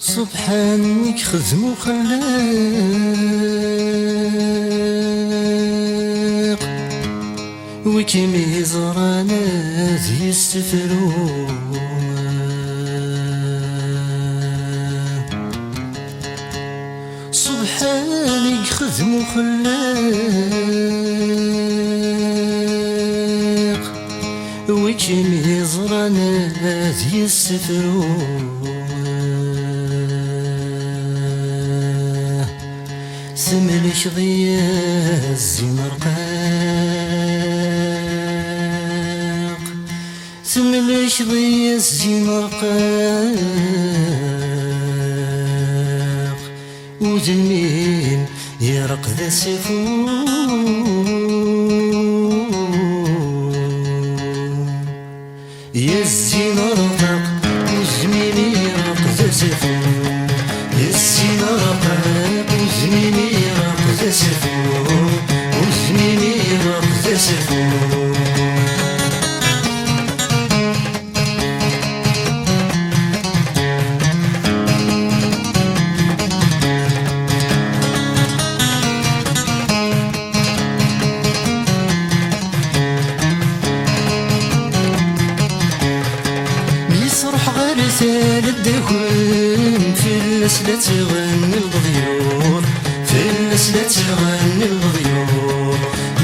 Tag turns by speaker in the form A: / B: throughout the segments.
A: سبحانك خدم وخلاق وكم يزرانا ذي السفرون سبحانك خدم وخلاق وكم يزرانا ذي السفرون سملك ضياء الزمرقاق سملك ضياء الزمرقاق وذمين يرقد السفون يا الزمرقاق وزمين يرقد السفون يا الزمرقاق وزميني رقد سفون وزميني رقد سفون يصرح غير سال الدهون في النسلة تغني الضيور في النسلة تغني الضيور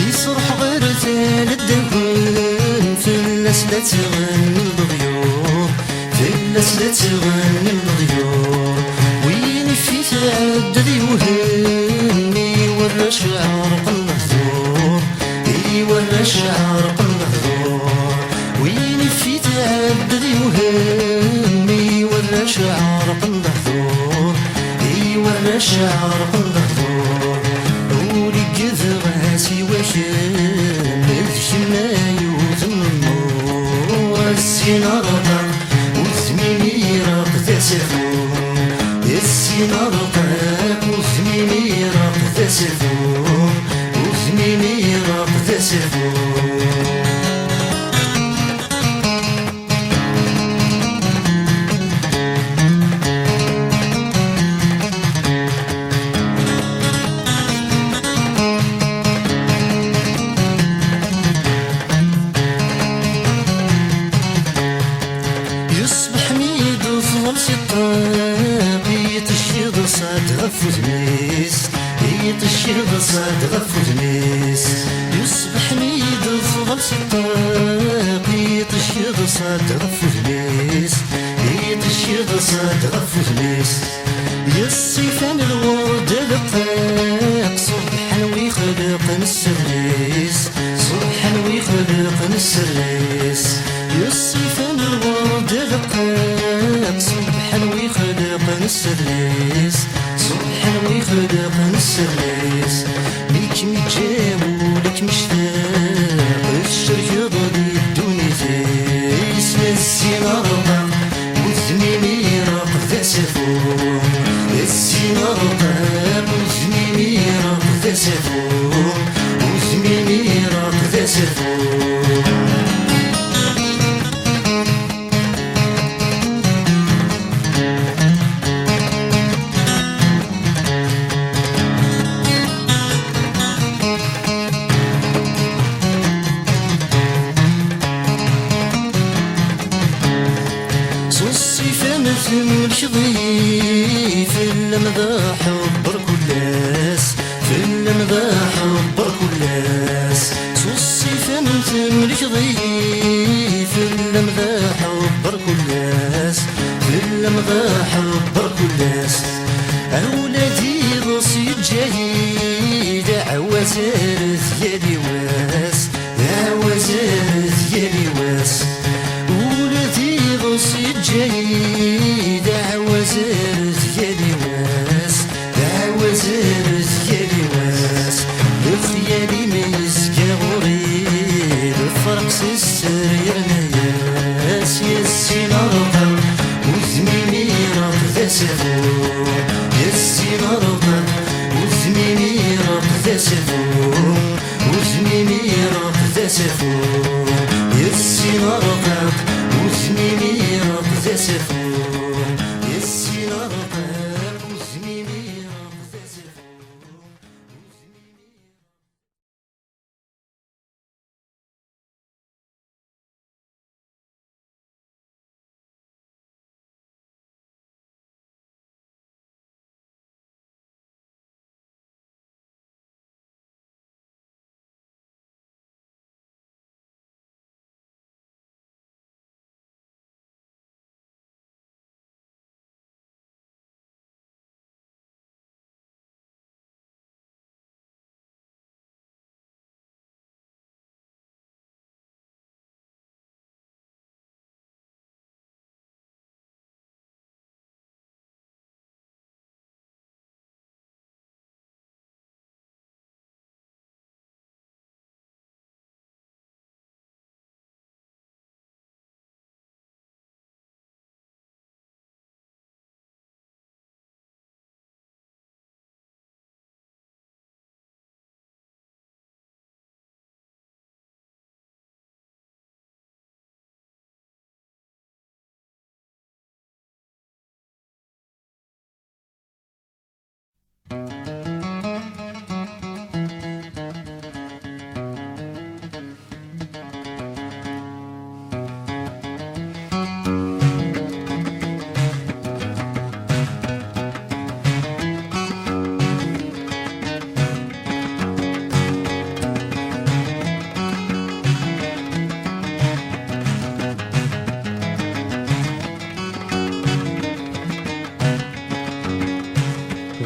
A: يصرح غير سال الدهون في النسلة تغني الضيور في النسلة تغني الضيور وين في تعدد يوهمني ورا شعر المهذور ورا شعر المهذور وين في تعدد يوهمني ورا شعر المهذور ورا شعر المهذور ولك ذغاسي وشامل شمايوت النور السنارة وثميني رقد سفون السنارة وثميني رقد سفون وثميني رقد سفون يتشيض صاد غفوت ميس يتشيض صاد غفوت ميس يصبح ميد الفضل سطاق يتشيض صاد غفوت ميس يتشيض صاد غفوت ميس يصيفان الورد لقاق صبحا ويخلق السريس صبحا ويخلق السريس يصيفان الورد لقاق صبحا ويخلق السريس صبحا ويخلق السريس ليك متجاو لك مشتاق الشرك ضلي الدنيا تيس الزمرقة وثميني رقد سفون الزمرقة وثميني رقد سفون وثميني رقد سفون ملك ضيف المذاح بركلاس في المذاح بركلاس صوصي فهمت ملك ضيف المذاح بركلاس في المذاح بركلاس أولادي غصي جاي دعوة زارت يالي واس دعوة زارت يالي واس أولادي غصي جاي دعوة زارت يالي واس دعوة زارت يالي واس لخيالي مسكا غوري الفرق سيسر ناس يا السنارة وثميني رقد سفون يا السنارة وثميني رقد سفون وثميني رقد سفون يا السنارة وثميني رقد سفون يا السنارة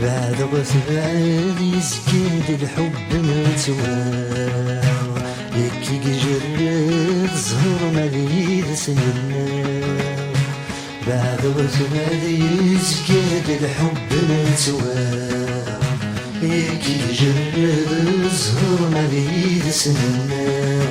A: بعد غتبعد يزكاد الحب متوار يكي يجرد زهر مليد سننا بعد غتبعد يزكاد الحب متوار يكي يجرد زهر مليد سننا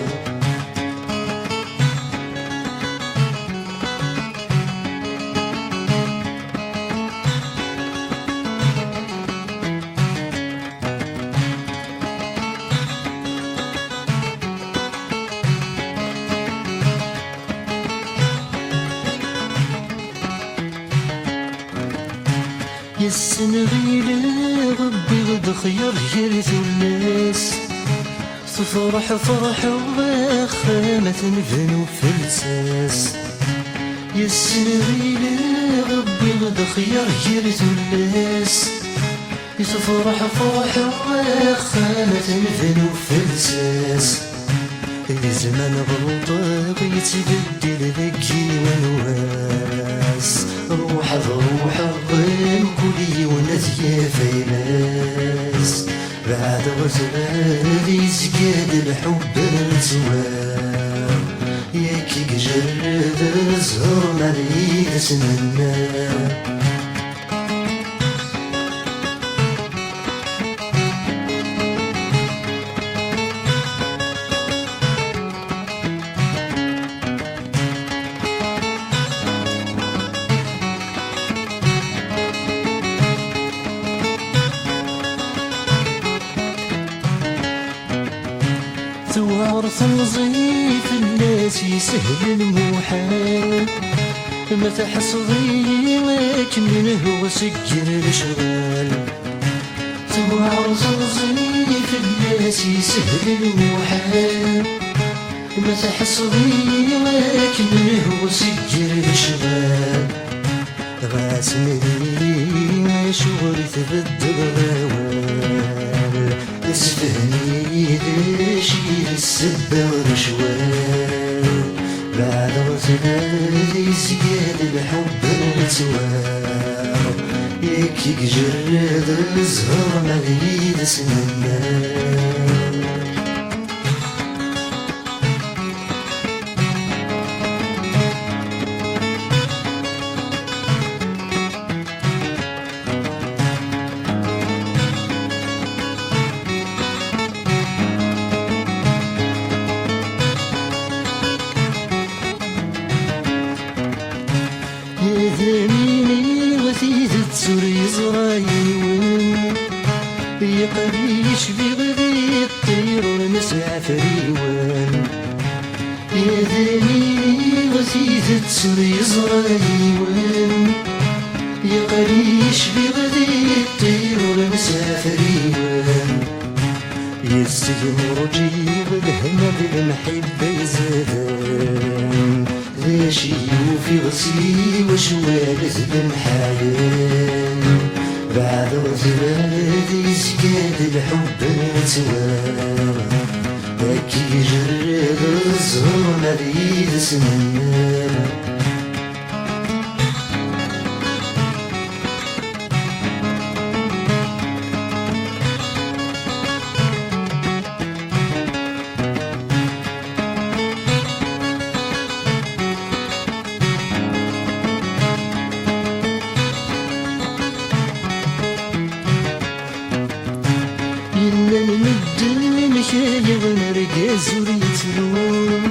A: السنغيل ربي غد خير جرث الناس تفرح فرح واخا ما تنفنو فلساس السنغيل ربي غد خير جرث الناس تفرح فرح واخا ما تنفنو فلساس الزمان غلطة يتبدل ذكي ونواس روح بروح الظل كلي ونزيا فيناس بعد غزلال يزقاد الحب الزوار ياكي جرد الزهر مليد سننا توارث نظيف الناس يسهل المحال ما تحصدي لك من هو سكر الشغال توارث نظيف الناس يسهل المحال ما تحصدي لك من هو سكر الشغال غاسمني ما شغل تبدل غوال اسفهني لشي السبة والرشوال بعد غزلال يزقاد الحب المتوار يكي جرد الزهر مليد سننا ذميني وثيث تسوري زرايون يقريش بغدي الطير ونسمع فريوان يا ذميني وثيث تسوري زرايون يقريش بغدي الطير ونسمع فريوان يستجم رجيب الهنا بالمحبة يزادان ليش يوفي غسي وشوالث بمحايل بعد غزلال يزقاد الحب متوار هكي يجرد الزهر مليد سننا شايغ نرقاز وريتلون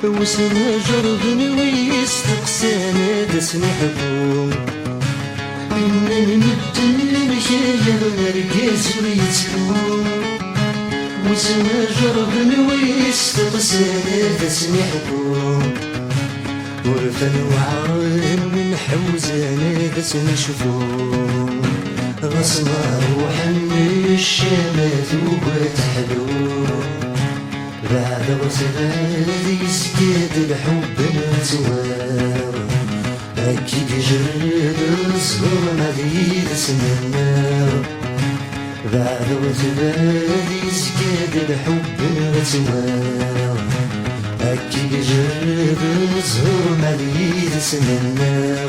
A: وسما جرب ويستقسانا داس نحبون إنا نمدن شايغ نرقاز وريتلون وسما جرب ويستقسانا داس نحبون ورفن وعرن من حوزانا داس نشوفون غصنا روحا من الشمات وبتحلون بعد غزلال يزقاد الحب متوار هكي جرد الزهر مليد سننا بعد غزلال يزقاد الحب متوار هكي جرد الزهر مليد سننا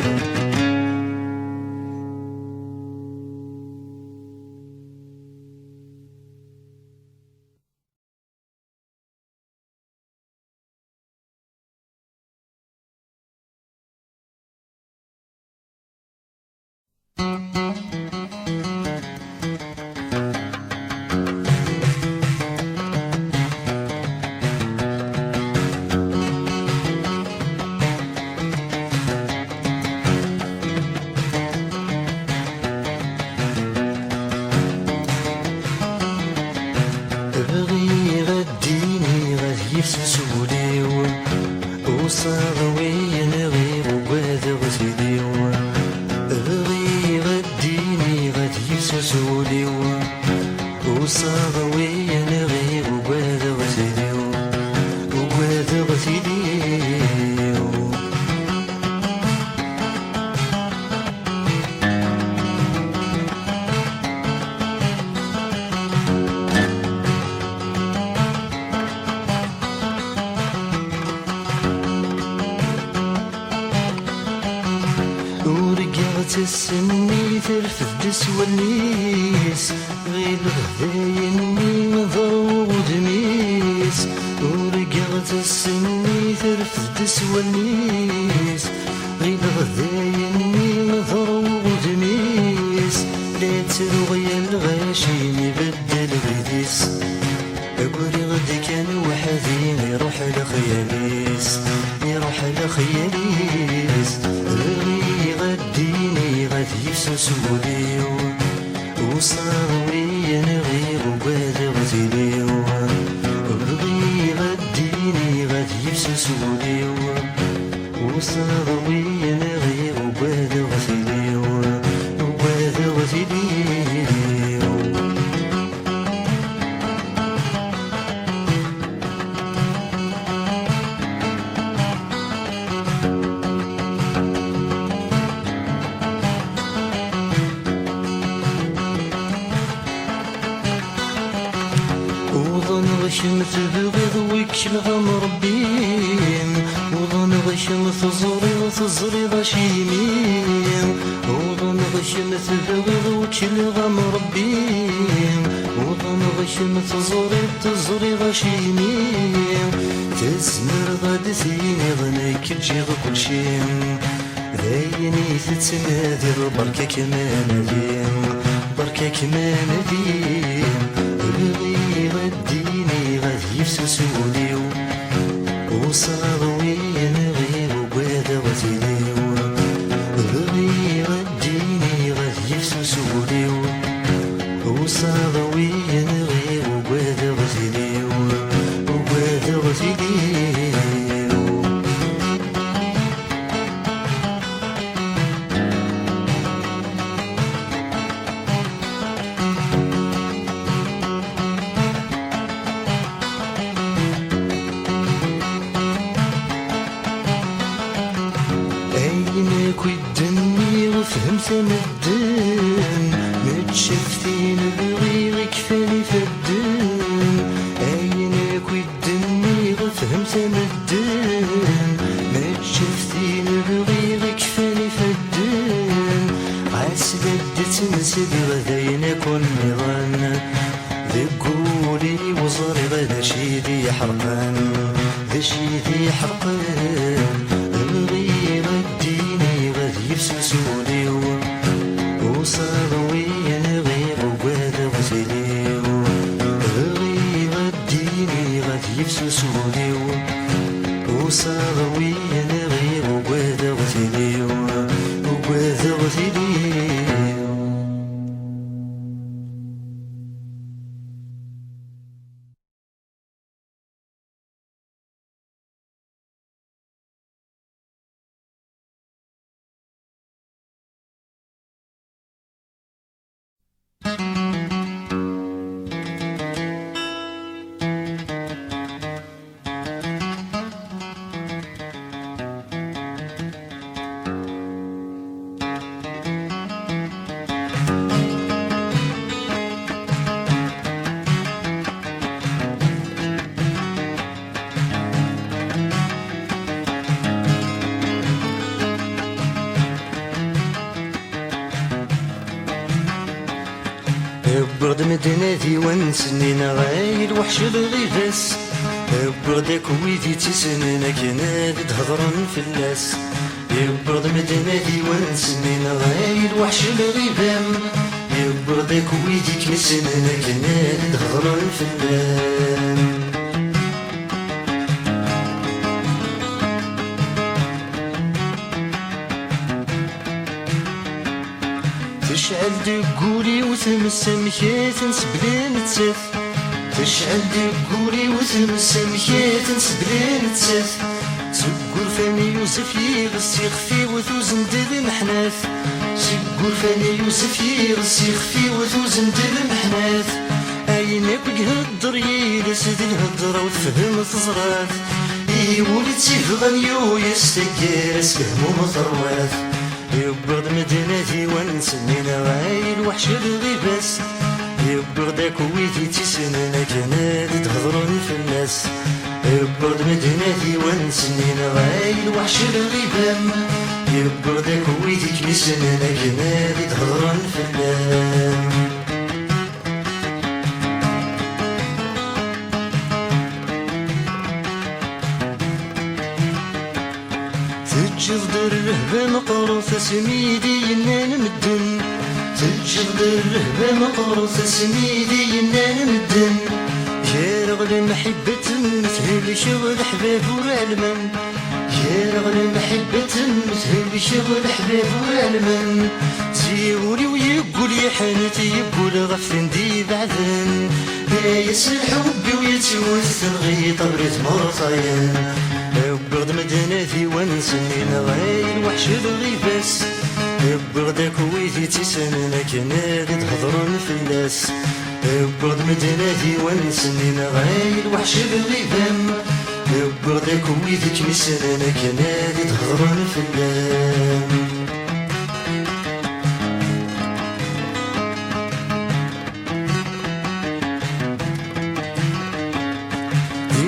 A: ورقعت السني ترفد سوالنيس غير غذايني مضروب دميس ورقعت السني ترفد سوالنيس غير غذايني مضروب دميس لا تروي الغاشي يبدل غديس أقولي غد كان وحدي يروح لخياليس يروح لخياليس غيري غديني غادي يفسسوليو وصاروي نغير وبالغ غزيليو غيري غديني غادي يفسسوليو وصاروي نغير وبالغ غزيليو وبالغ غزيليو وظن غشمت بغيظ ويكشلغم ربيم وظن غشمت تزري غشيميم وظن غشمت بغيظ ويكشلغم ربيم وظن غشمت تزري غشيميم تزمر غاد ثيني ظنك تجيغ كل شيم ذايني تتنادر بركة كمان ديم بركة كمان ديم غيري غديني غادي يفسسوليو وصاروي نغير وبادا غزيليو غيري غديني غادي يفسسوليو وصاروي نغير وبادا غزيليو وبادا غزيليو عينك ودني وفهمت مدن متشفتين بغيرك فاني فدن عينك ودني وفهمت مدن متشفتين بغيرك فاني فدن عسبدت نسد غذاينا كون نظن ذقولي وزري غدا شيدي حرقان ذا شيدي حرقان غير الديني غادي يفسسوليو وصاروي نغير وبادا غزيليو غير الديني غادي يفسسوليو وصاروي نغير وبادا غزيليو وبادا غزيليو برد مدنادي ونسنين غايل وحش الغيباس بردك ويدي تسنين كناد تهضرن في اللاس برد مدنادي ونسنين غايل وحش الغيبان بردك ويدي تسنين كناد تهضرن في اللاس تشعل دقولي وتمس مكيت نسبلين تسف تشعل دقولي وتمس مكيت نسبلين تسف سقور فاني يوسف يغس يخفي وثوزن دل محناث سقور فاني يوسف يغس يخفي وثوزن دل محناث اينك بقهدر يلسد الهدر وتفهم تزرات يولد سيفغنيو يستقير اسكهم ومثروات يبرد مدنتي ونسنين غايل وحش الغيباس يبردك ويدي تسنين كناد تهضرن في الناس يبرد مدنتي ونسنين غايل وحش الغيبان يبردك ويدي سننا كنادي تهضرن فلان تجد الرهبة مقروثة سميدي ينان مدن تجد الرهبة مقروثة سميدي ينان مدن يا رغل محبة مثل شغل حباب ورعلمن يا رغل محبة مثل شغل حباب ورعلمن زيوري ويقول يا حانتي يقول غفن دي بعدن يا يسر حبي ويتوث الغيط بريت مرطيان بغد مدناتي ونسنين غايل وحش الغيباس بغدا كويتي تسننا كنادي تهضرن فلاس بغد مدناتي ونسنين غايل وحش الغيبان بغدا كويتي كمسننا كنادي تهضرن فلان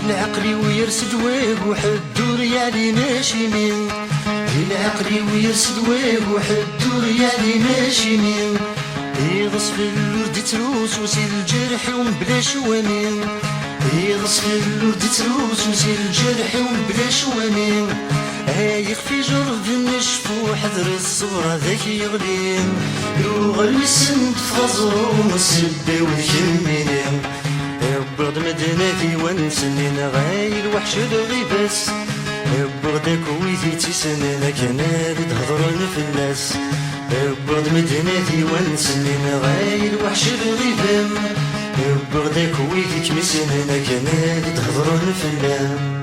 A: العقلي ويرسد ويق وحدور يعني ماشي مين العقلي ويرسد ويق وحدور يعني ماشي مين يغص في الورد تروس وسيل الجرح ومبلا شوامين يغص في الورد تروس وسيل الجرح ومبلا شوامين يخفي جرد النشف وحذر الصبر ذاك يغلين يوغل ويسند في غزرو والسبة والكمينين بغد مدناتي ونسنين غايل وحش الغيباس بغدا كويتي تسنين كنادي تهضرن فلاس بغد مدناتي ونسنين غايل وحش الغيبان بغدا كويتي كمسنين كنادي تهضرن فلان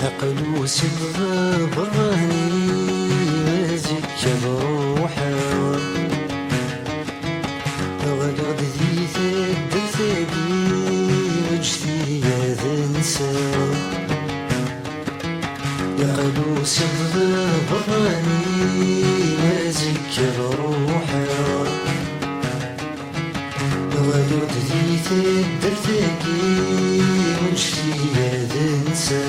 A: عقلوس براني مازك بروحه غلغد ذي ثد ثقي وجثي يا ذنسى عقلوس براني مازك بروحه غلغد ذي ثد ثقي وجثي يا ذنسى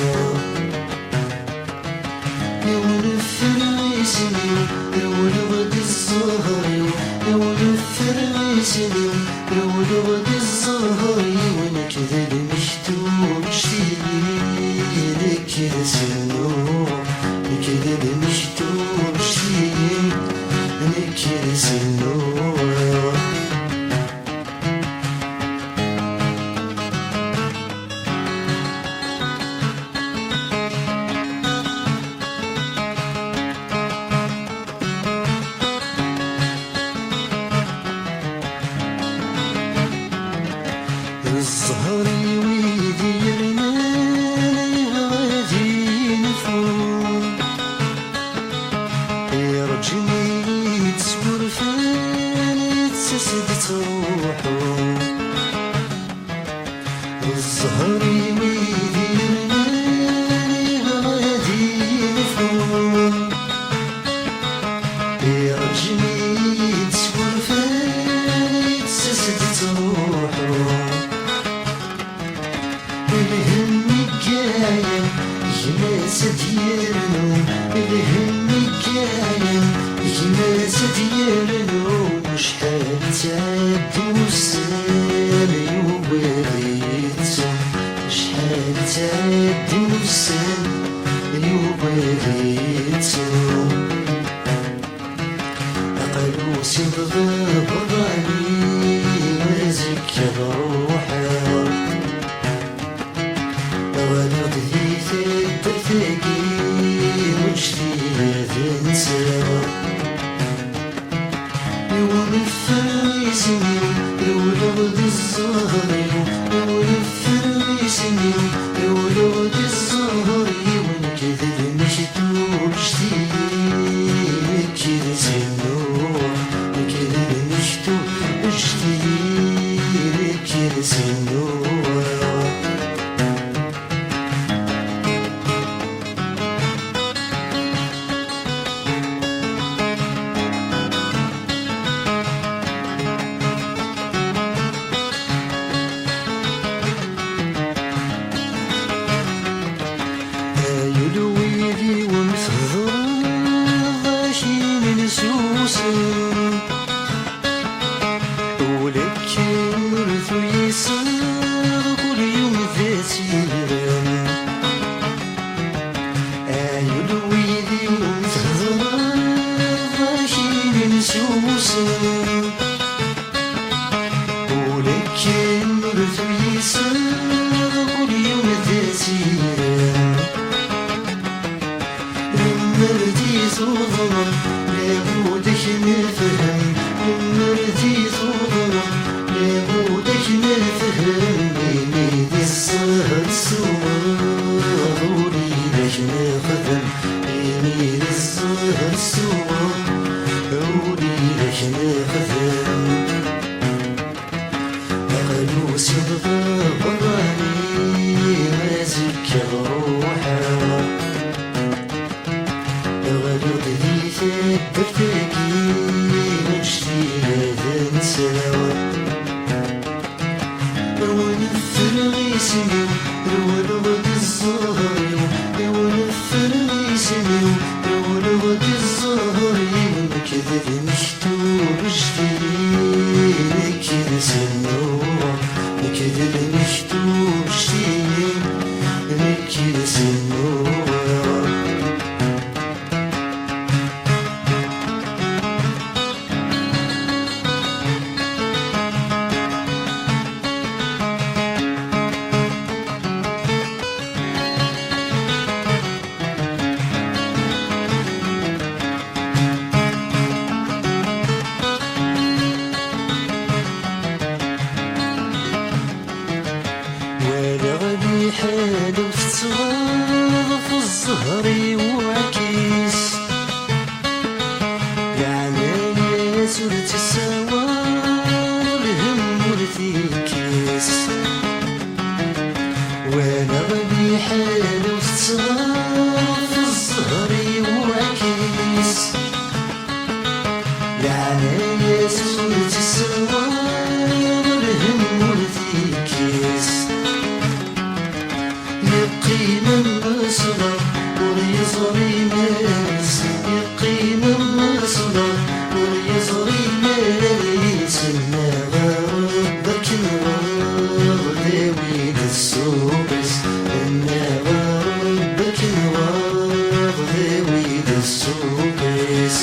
A: ولغد الزهري ولفر غيسني ولغد الزهري ونكذا المشتوم شتيني نكذا سنو نكذا المشتوم شتيني نكذا سنو الزهري ويدي رماني غادي نفون يرجمي تسور فاني تسدت روحو الزهري ويدي رماني غادي نفون يرجمي تسور فاني تسدت روحو الهمي كاين يماس ديالو الهمي كاين يماس ديالو شحال تعدو السنين يوباليتو شحال تعدو السنين يوباليتو عقلوس الغاب الراني مازك بروحه غلط ذي ثد ثقي وجثي ذنسى يوم الفايزين ولد الزهري ونفر اسمي ولد الزهري ونكذب مشتوق جديد كذا سنوح نكذب مشتوق جديد كذا سنوح يلويلي ومثغر ضاشين نسوسن ولك مرث يسر كل يوم ذاتيرن يلويلي ومثغر ضاشين نسوسن ولك مرث يسر كل يوم ذاتيرن مردي صغرى لابودك نفهم مردي صغرى لابودك نفهم بيني الزهر سوا ضروري لك نخدم بيني الزهر سوا ضروري لك نخدم أقلو صدقا براني مازك روحا غلط لي ثبتكي نشتي هذا نساوى ونفر غيسمي ولغد الزهري ونفر غيسمي ولغد الزهري نكذب مشتوق جديد كذا سنوح نكذب مشتوق جديد كذا سنوح حالو تتغاض في الزهري وعكيس يعني يا سورتي السوا الهم ورثيكيس وانا غبي حالو تتغاض في الزهري وعكيس يعني يا سورتي السوا الهم ورثيكيس يقيم المصدر وليصري ناس يقيم المصدر وليصري ناس إنما ربك نور ذوي السوبس إنما ربك نور ذوي السوبس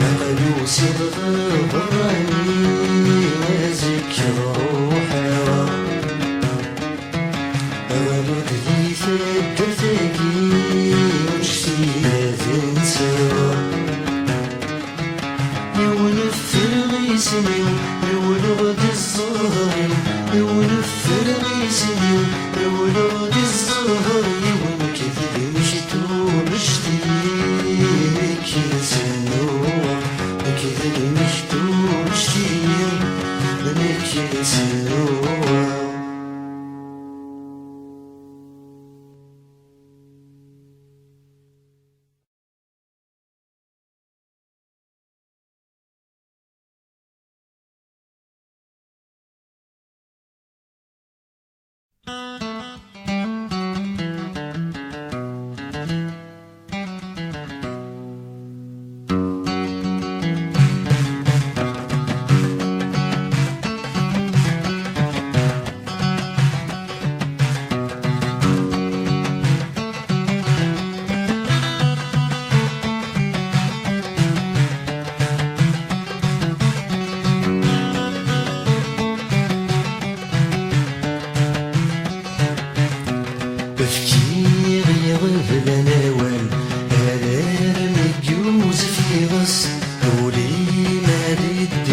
A: أقلو صدقا براني وذكر روحا ولد لي ثبتكي نشتي هذا نساوى ونفر غيسمي ولغد الزهري ونفر غيسمي ولغد الزهري ونكذب مشتوق جديد كذا سنوح نكذب مشتوق جديد كذا سنوح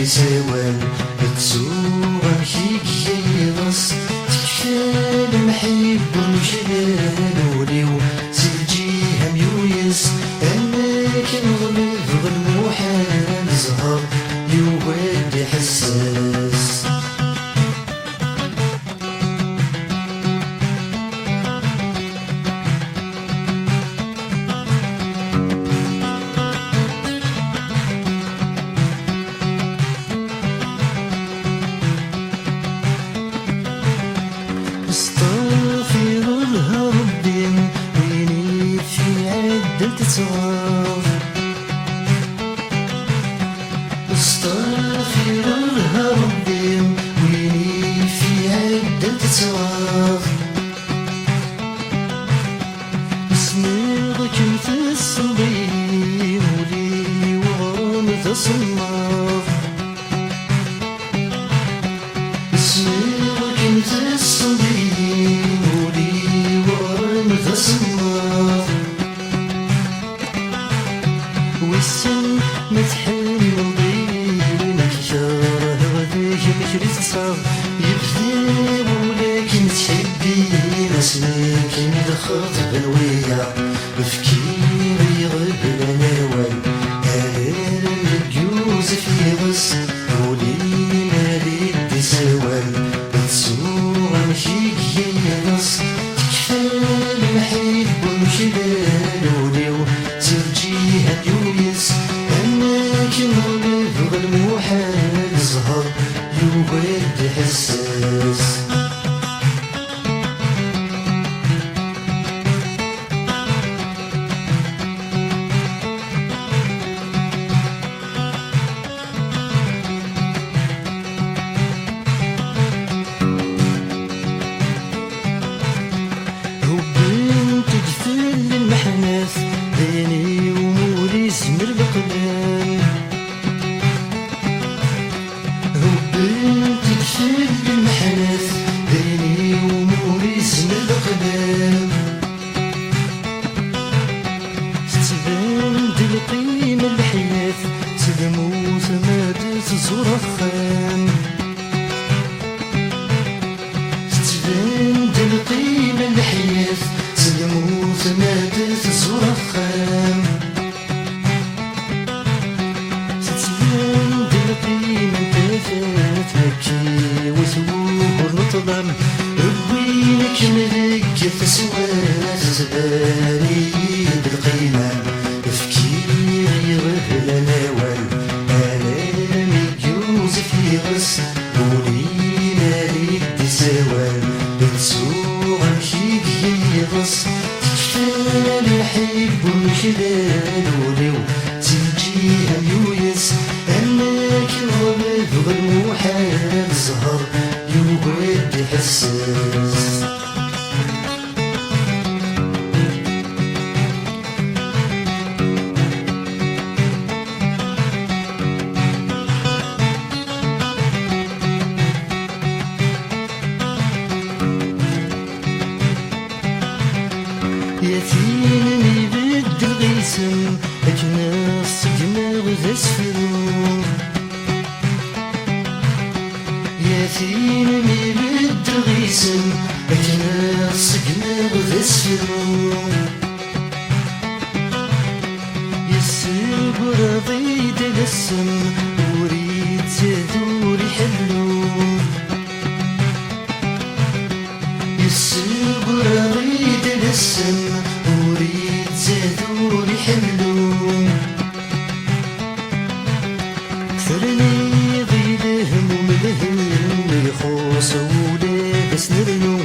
A: سوى تسوغ مشيك يغص تكفى المحب ومشلال وليو سلجيها ميويس أنك نغلب غنموحان زهر يواد حساس استغفر الله ربي ويني في عدة صغار استغفر الله ربي ويني في عدة صغار اسمي كنت الصبي ولي وغرام تصمر اسمي كنت الصبي ولي وغرام تصمر والسن متحمل بينك شاره غداك بكري تصاب يبدي ولكن تحبي نسلك دخلت بنوية بفكير يغلب النوال أهل يوسف يغص ولي مالي تسوال تسوغ مشيك يغص تكفى المحيب ومشلال وليو ترجيها يويس أنك نغلب غالموحال زهر يواد حساس المحناس بيني ومولي سمر القلام وبنت تفل المحناس بيني ومولي سمر القلام تتبان القيمة الحياة تدموت مادت زور خام تتبان القيمة الحياة تدموت مادت زور خام تتبان القيمة تفات مكي وثوق نطلم وينك ملك فسوات زبالي بالقيمة تفكير يغفل نوال آلامي يوسف يغص ولينا ليك تسوال بتسوغ مشيك يغص تكفى الحب ومشلال وليو تلجيها يويس أنك نغلب غالموحال زهر يواد حساس يتيمني بدل غيسم أجناس دماغ ذسفرون يتيمني بدل غيسم أجناس دماغ ذسفرون يسيب راضي دلسم وريد زادور يحلون يسيب راضي دلسم وريد زادور يحلون كثرني ضيلهم وملهم يخوص ولابس نرنو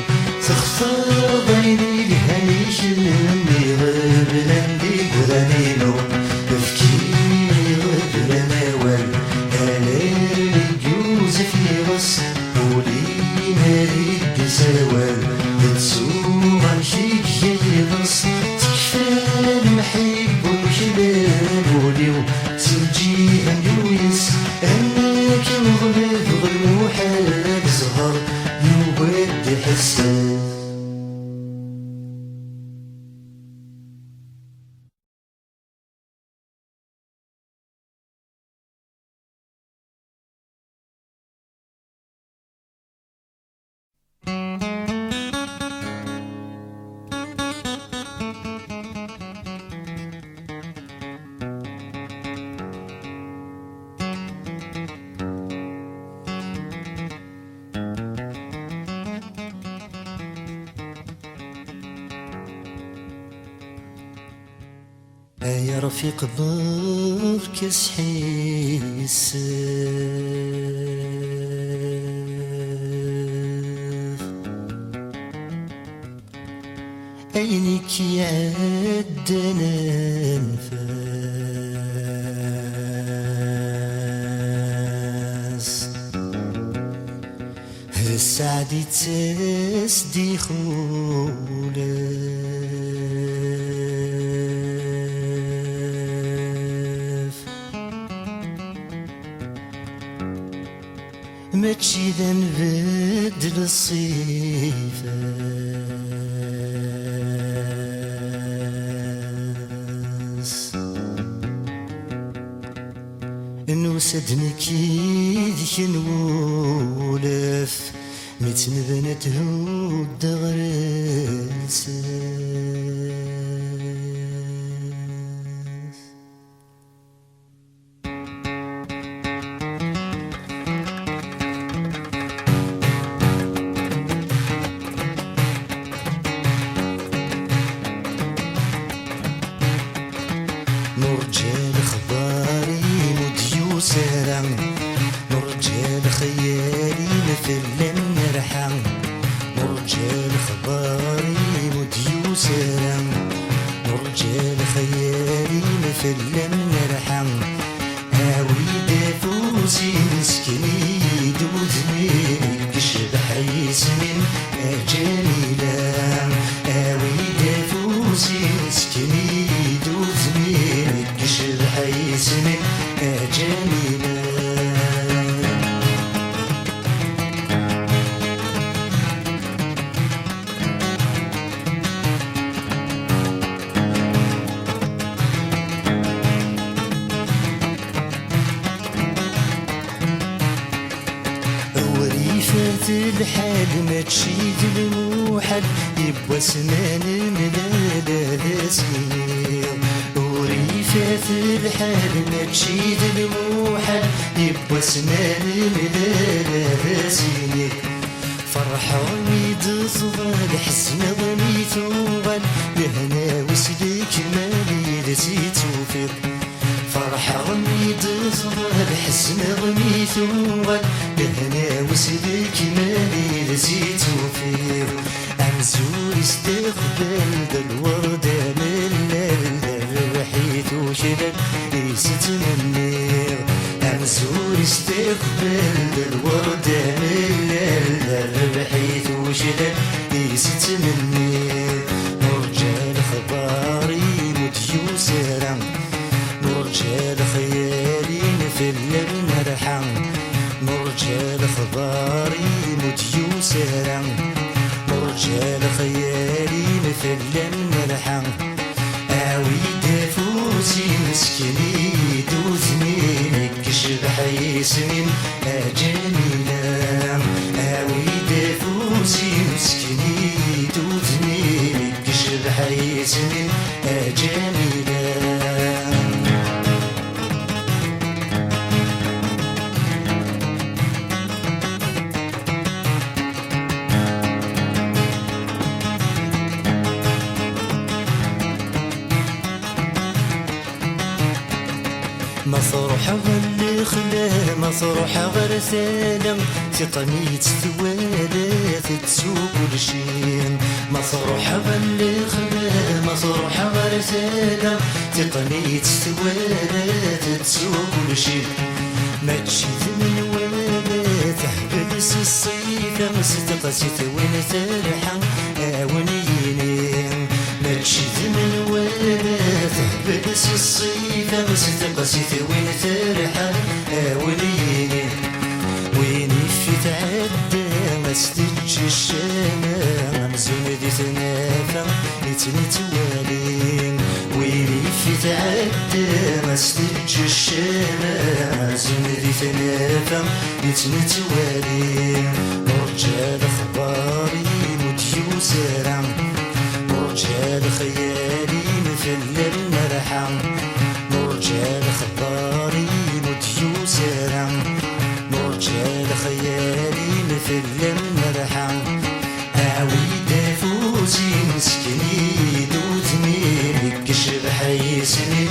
A: تخفى ضيني لهنيش يغيب لندي قرانينو تفكيري غيب لنوال آلامي يوسف يغص ولينا ليك سوال بتسوغ مشيك يغص تكفى المحب ومشلال وليو تلجيها يويس أنك نغلب غالموحال زهر يواد حساس يا رفيق بركز حيس عينك يعدنا انفاس السعد تسدي خولف ماشي ذا نبدل الصيفاس نوسدنك يدك نولف متن بنته الدغرس نرجع لخباري مديوسرا نرجع لخيالي مثل نرحم نرجع لخباري مديوسرا نرجع لخيالي مثل نرحم هاوي دافوسي مسكني دوزني كشبح يسمن جميلة هاوي دافوسي مسكني دوزني كشبح يسمن جميلة وريفة الحال ما تشيد الموحل يبوى سنان ملالة سنين وريفة الحال ما تشيد الموحل يبوى سنان ملالة سنين فرحاني تصغى حسن ظني ثوغل لهنا وسلك مالي لزيت وفيض فرحاني تصغى حسن ظني ثوغل لهنا وسلك مالي لزيت وفيض أمزور استقبل ذا الوردة من الرحيت وشلل ليست منير أمزور استقبل ذا الوردة من الرحيت وشلل ليست منير نرجع لخباري مديوسرا نرجع لخيالي مثل نرحم نرجع لخباري مديوسرا نرجع لخيالي مثل نرحم آوي دافوسي مسكني دوزني كشبح يسمن جميلة آوي دافوسي مسكني دوزني كشبح يسمن جميلة مصروح غل خلا مصروح غرسالم تقنيت ثوالات تسوق الشين مصروح غل خلا مصروح غرسالم تقنيت ثوالات تسوق الشين ما تشيد من ولا تحبس الصيف مستقست وين ترحم ونينين ما تشيد من ولا تحبس الصيف مستقست وين ترحم ونينين وين في تعدى مستج الشامة مزون دي تنافى يتنتوالين وين في تعدى مستج الشامة مزون دي تنافى يتنتوالين نرجع لخباري مديوسرا نرجع لخيالي مثل نرحم نرجع لخباري مديوسرا نرجع لخيالي مثل نرحم آوي دافوسي مسكني دوزني كشبح يسمن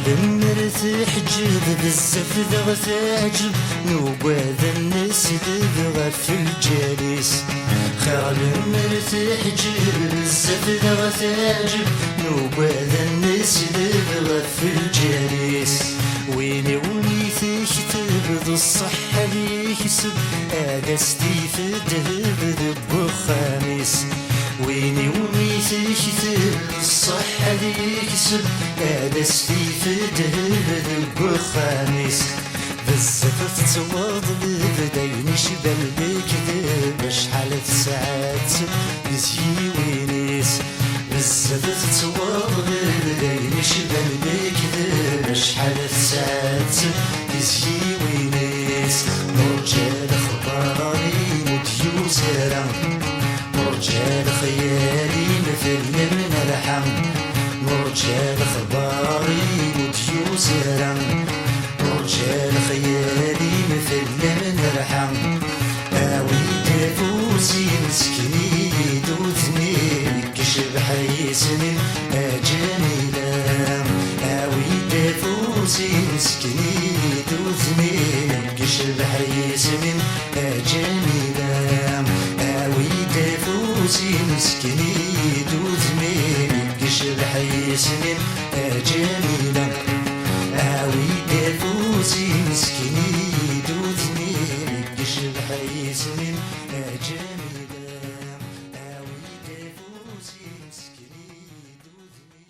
A: المرث حجب بزاف ذا تعجب نوباد الناس دبغا في الجالس خير المرث حجب بزاف ذا تعجب نوباد الناس دبغا في الجالس ويني وليث تبذ الصحة لي يكسب هذا ستيف الذهب ذب خامس ويني وليث تبذ الصحة لي يكسب هذا ستيف الذهب ذب خامس بزاف تتواضل بداين شبان بكذب شحال ساعات بزي وينيس بزاف تتواضل بداين شبان بكذب شحال ساعات بزي وينيس مرجال خباري مديو زرع مرجال خيالي مثل من الحم مرجال خباري مديو زرع مرجال خيالي مثل من الحم اوي دافوسي مسكني دوثني كشب حيسني جميلة اوي دافوسي مسكني دوثني كشب حيسني جميلة اوي دافوسي مسكني دوثني كشب حيسني جميلة اوي دافوسي مسكني دوثني كشب حيسني جميلة اوي دافوسي مسكني دوثني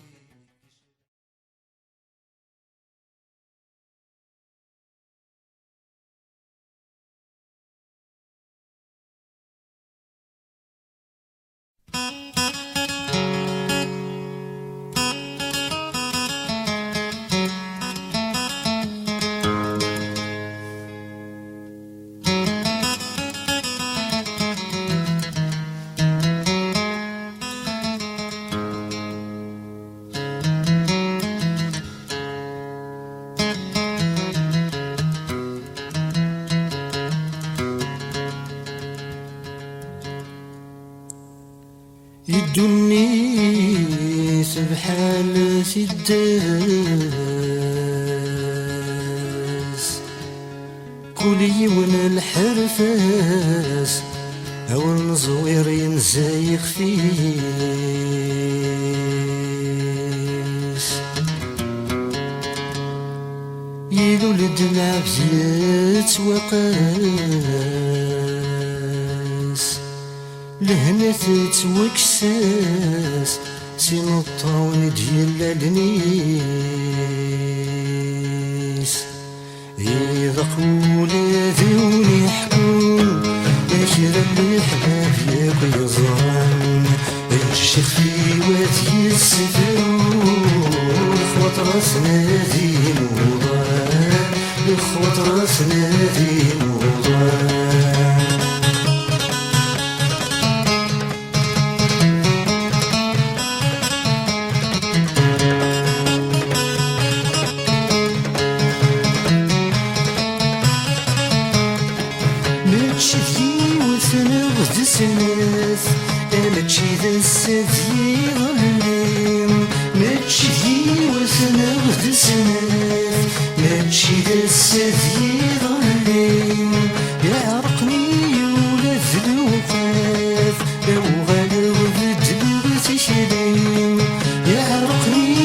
A: يدني سبحان سداس كل يوم الحرفاس او نزوير ينزايق فيس يلولد العبزات وقاس لهنا تتوكساس سين الطاون ديال النيس إذا قولي ذوني حكون أشرا اللي حباب ياك يزران الشيخ في وادي السفرون إخوة راسنا ذي موضان إخوة راسنا ذي موضان سناس ماشي ذا السذي ظلم ماشي ذي وسناس سناس ماشي ذا السذي ظلم يعرقني ولا ذلوقات لو غلو بدلو تشلم يعرقني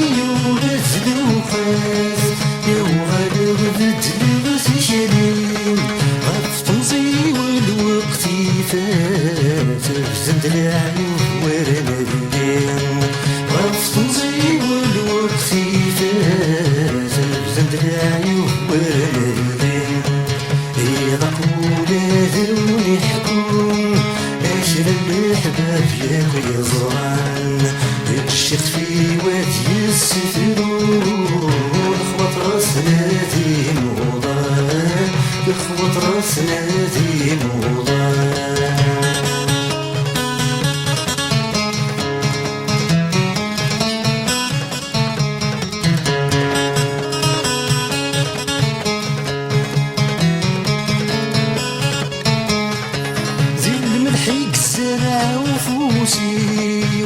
A: ولا ذلوقات لو غلو بدلو تشلم غف تنزي والوقت فات بزند العيون ورنا الليل غف تنزي والوقت فات بزند العيون ورنا الليل إذا قولا ذوني حكون أشرا الأحباب ياك يزران الشيخ في وادي السفرون إخوة راسنا ذي موضان إخوة راسنا ذي موضان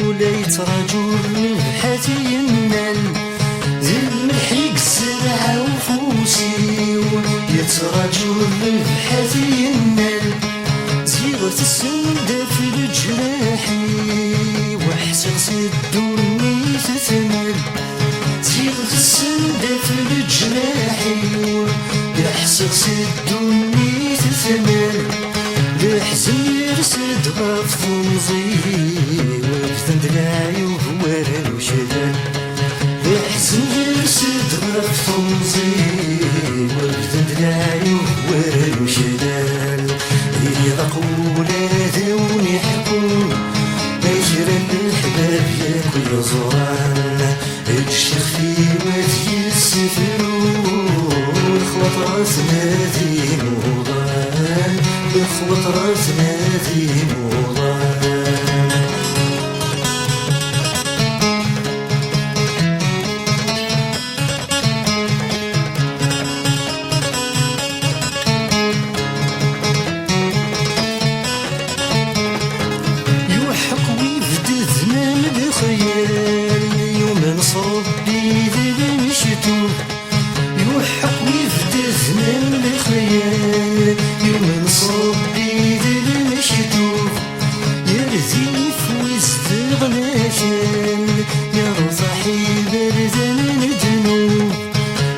A: ولا يتراجو النبحات ينال ذي الملحيق سيو يتراجو البحث ينال زيغة السندة في الجراحي وحسن سدوني تتمل زيغة السندة في الجراحي يحسن سدوني تتمل الحزن يرسد غف ضمزي وبثن دلاعي وهوار وشلال الحزن يرسد غف ضمزي وبثن دلاعي وهوار وشلال إذا قولا ذوني حكم أجرى الحباب ياكل زران الشيخ في وادي السفرون خلط راس نادي موضان بخوة راس نادي موضان يوحق ويفددنا من الخيال يوم نصبي ذي مشتوه يوحق ويفددنا من الخيال يوم نصبي ذي مشتوه يرزيف ويستغناشان يرضحي بردن الدنوب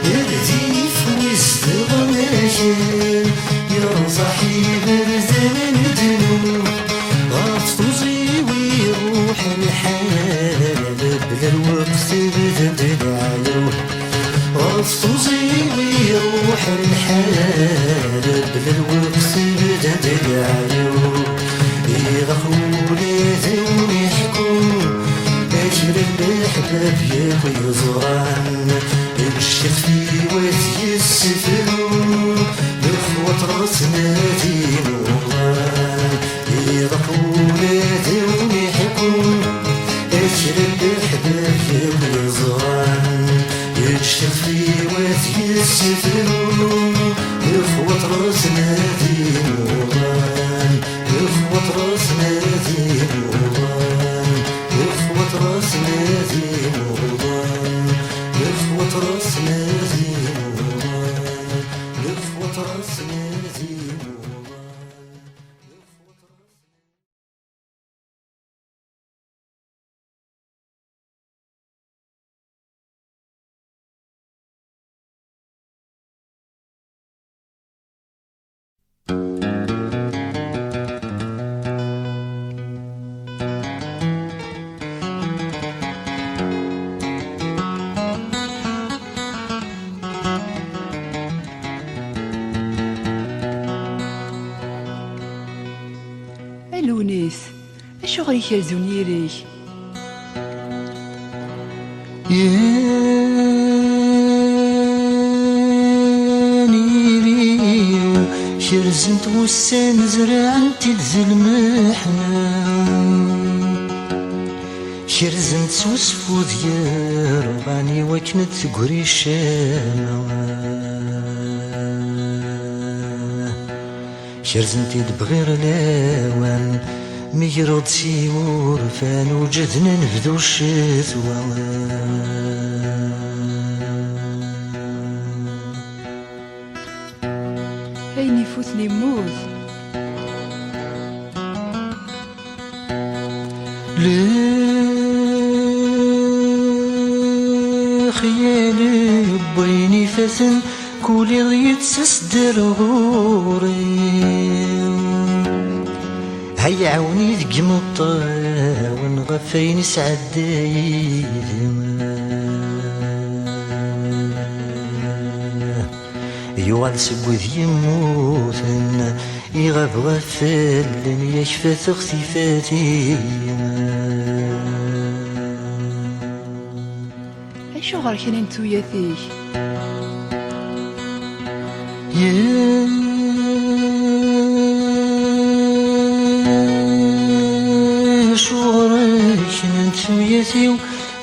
A: يرزيف ويستغناشان يرضحي بردن الدنوب غطوزي ويروح الحال بلا الوقت بدن دلعيو غطوزي ويروح الحال بلا الوقت بدن دلعيو إذا خولي ذوني حكم أجر الأحباب ياكل زران الشيخ في وادي السفرون بخوة راس نادي موضان إذا قولا ذوني حكم أجر الأحباب ياكل زران الشيخ في وادي السفرون بخوة راس نادي موضان بخوة راس نادي موضان بخوة راس نادي موضان بخوة راس نادي موضان بخوة راس نادي موضان.
B: لونيس أشغلك يا زنيري
A: يانيريو شرزنت وسان زرعنت المحنة شرزنت وسفو ديار غاني وكنت قريشان شرزنتي بغير لاوان ميرض سيور فان وجدنا نفذو الشتوى
B: هاين يفوتني موت
A: لا خيالي بيني فثن كولي يتسسدر غوري هيا عوني ذق مطاون غفين سعداي يوال سبوذ يموتن يغاب غفل يشفى اختفاتي
B: أشغل كان انتو ياثيك
A: شغرك انتو ياثيو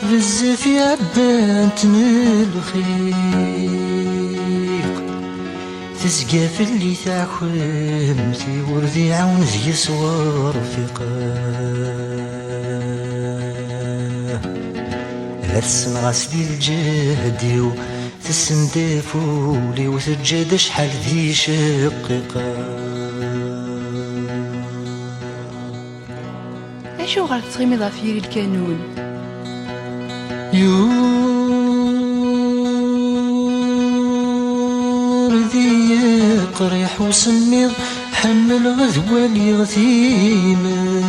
A: بزاف عبانت من الخيق تسقاف اللي تاخمتي وردي عون ذي صور فقاه لا تسمع غسلي الجهدي السندافولي وسجاد شحال ذي شقيقة.
B: أشوغر تغيمض في يري الكانون؟
A: يورذي قريح وسميض حمل غذوالي غثيمس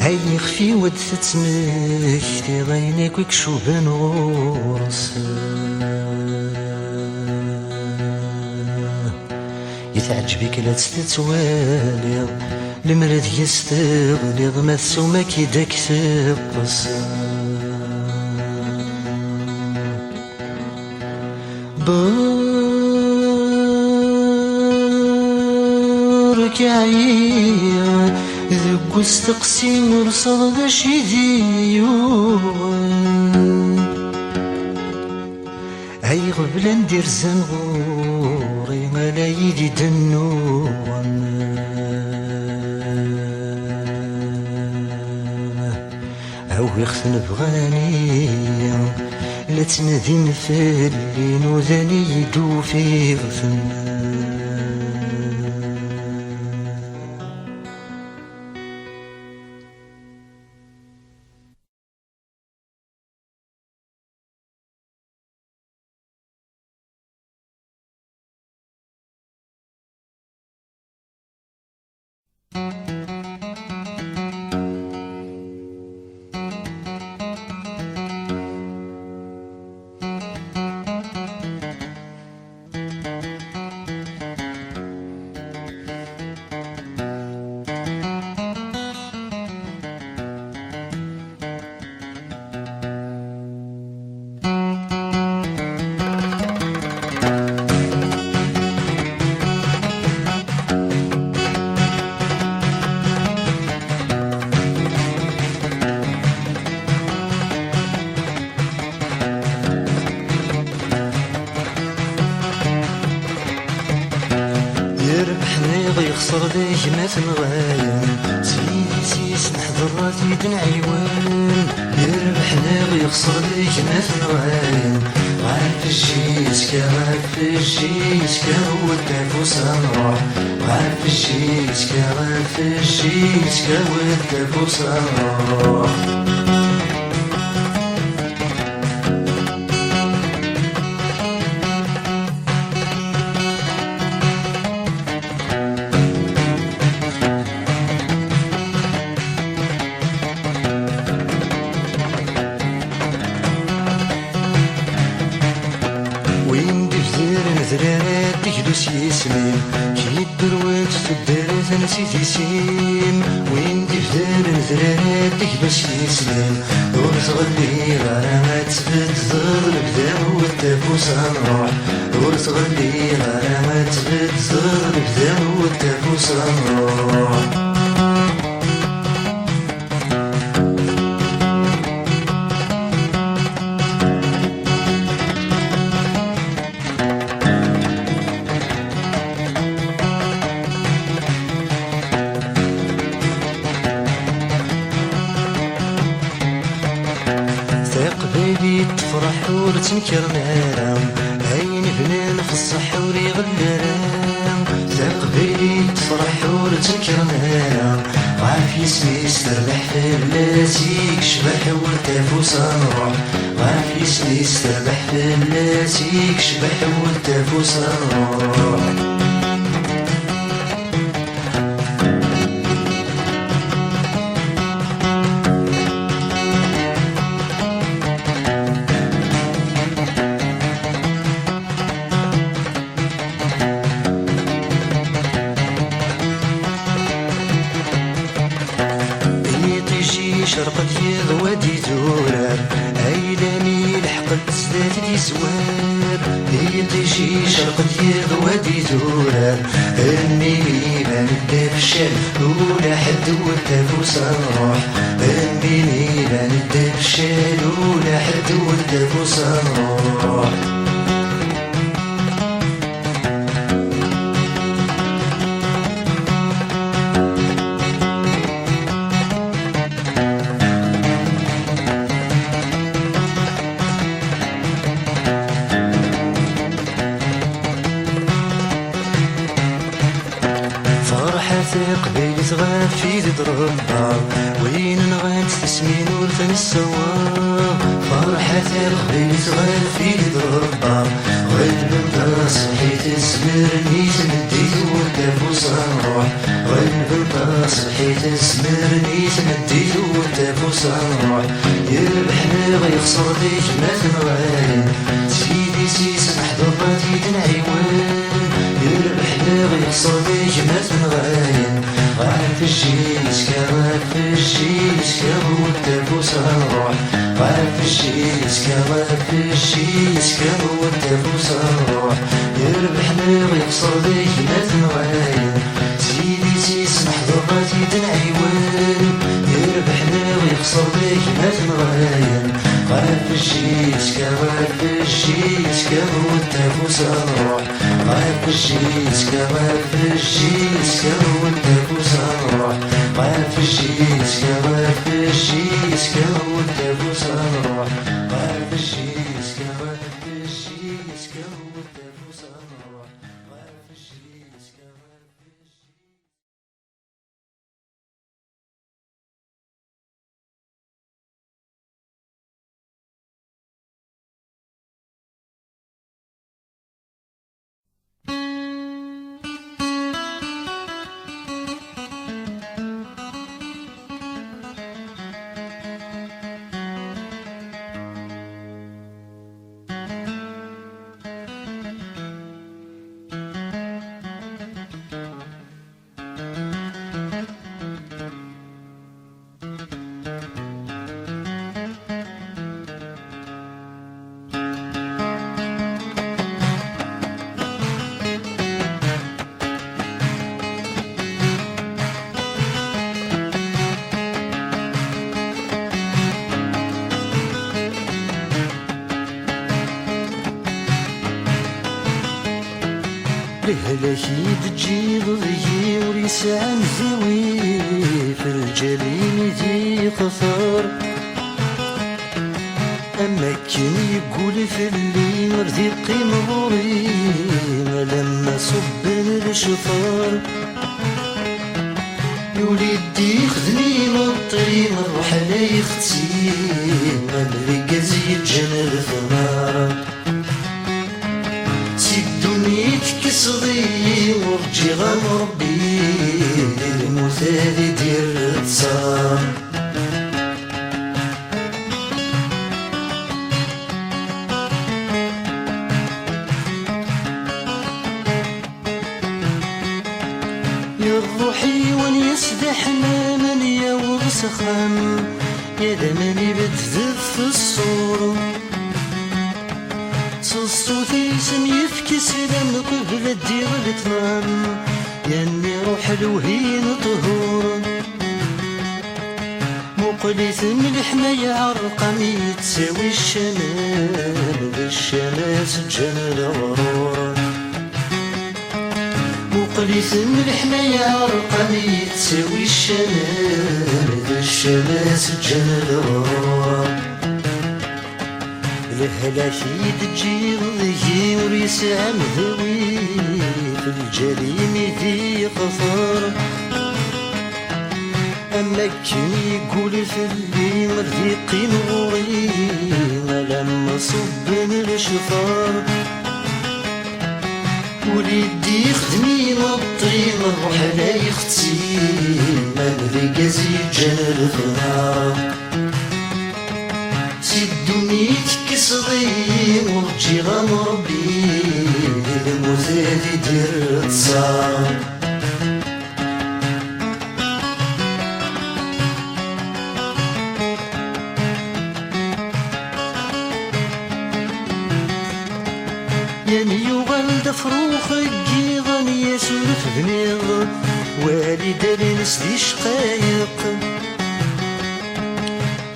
A: هاي يخفي ود تتمك في ضينك ويكشوبان غورس يتعجبك لا تتوالي المرض يستغلظ ما السوما كي داك تقص برك عيا ذك استقسي مرصد ذا شي ديون هاي غبلا ندير زنغوري مالا يدي دنون هاو يختن بغاني لا تنادي نفلي نوذاني يدو في غثن يخسر ذيك ما تنغاين سيدي سيس نحضر راتي عيوان يربحنا ويخسر ذيك ما تنغاين غاف الجيسكا غاف الجيسكا هو التافوس نروح غاف الجيسكا هو التافوس نروح يسمين كي الدروات في الدارات نسيت يسيم وين دي فدار نذرات تكبس يسمين دور تغلي غير ما تثبت ضر البدا والتافوس نروح دور تغلي غير ما تثبت ضر البدا والتافوس نروح تفرح ورتنكر نارم هاين بنان في الصح وريغلرام تقبلي تفرح ورتنكر نارم غاف يسمي استربح في اللاسيك شبح والتافوس نروح غاف يسمي استربح في اللاسيك شبح والتافوس نروح شرقت يض ودي زورر ايلامي لحقت زدات دي سوار هي تجي شرقت يض ودي زورر امي بان الدبشل ولا حد والتافوس نروح امي بان الدبشل ولا حد والتافوس نروح تغافي تضرب الدار وين نغات تسمين ورثن السوار فرحة الخبيل تغافي تضرب الدار غير بنطاس حيت سمرني تمديت وتفوس نروح غير بنطاس حيت سمرني تمديت وتفوس نروح يربحني غيخسر ديك ما تنغاين سيدي سيسمح ضرباتي تنعيوان يربحني غيخسر ديك ما تنغاين غاف الجيش كغاف الجيش وتفوس نروح غاف الجيش كغاف الجيش وتفوس نروح يربحني غيخسر ديك ما تنغاين سيدي سيسمح ضرباتي تنعيوان يربحني ويخسر ديك ما تنغاين غاف الجيش كغاف الجيش والتفوس نروح غاف الجيش كغاف الجيش والتفوس نروح غاف الجيش كغاف الجيش والتفوس نروح غاف الجيش كغاف الجيش والتفوس نروح غاف الجيش كغاف لهلاكي تجي ضيي ولسان ذوي في الجليل ذي قفار أما كان يقول في اللي مرضي قيم ضوري لما صب الشفار يوليدي خذني من الطريق نروح على يختي ما نلقى زي الجمال في نار تكسضي ورجي غمربي المثالي دير تصار يا روحي وان يسدحنا من يا وسخان يا دمني بتذف في الصور صوتي سم يفكس لم قبل الدير الاتمام ياني روح الوهين طهور مقلث ملح ما يعرقم يتساوي الشمال بالشماس الجمال غرور مقلث ملح ما يعرقم يتساوي الشمال بالشماس الجمال غرور لهلاكي تجي ضيي وريسام ذوي في الجليم ذي قفار أما كان يقول في اللي مرضي نوري لما صب الشفار وليدي خدمي نطي نروح على يختي ما نلقى زي الجمال في النار سيدوني تكسضي ورجي غمربي المثالي دير تصار ياني يغلد فروخ قيضا يسولف بنيض والد لنسدي شقايق